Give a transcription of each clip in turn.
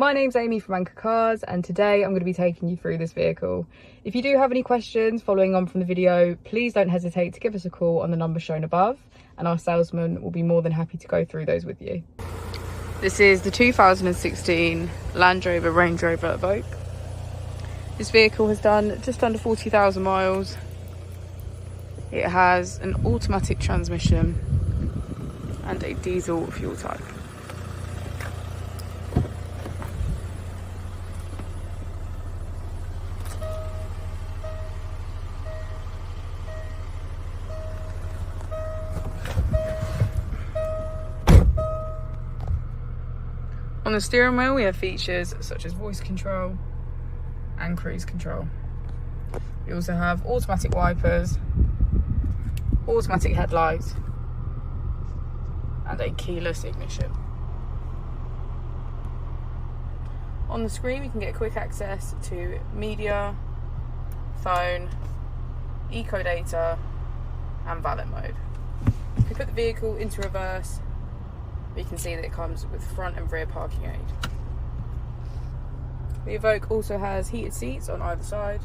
My name's Amy from Anchor Cars, and today I'm going to be taking you through this vehicle. If you do have any questions following on from the video, please don't hesitate to give us a call on the number shown above, and our salesman will be more than happy to go through those with you. This is the 2016 Land Rover Range Rover Evoque. This vehicle has done just under 40,000 miles. It has an automatic transmission and a diesel fuel type. On the steering wheel we have features such as voice control and cruise control. We also have automatic wipers, automatic headlights and a keyless ignition. On the screen we can get quick access to media, phone, eco data and valet mode. If we put the vehicle into reverse, we can see that it comes with front and rear parking aid. The Evoque also has heated seats on either side,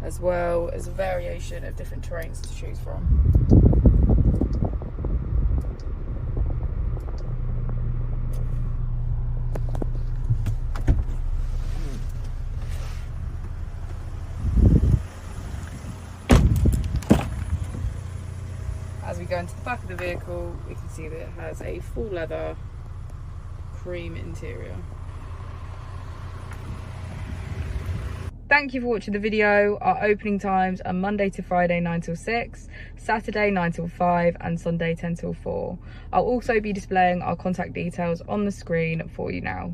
as well as a variation of different terrains to choose from. As we go into the back of the vehicle, we can see that it has a full leather cream interior. Thank you for watching the video. Our opening times are Monday to Friday 9 till 6, Saturday 9 till 5 and Sunday 10 till 4. I'll also be displaying our contact details on the screen for you now.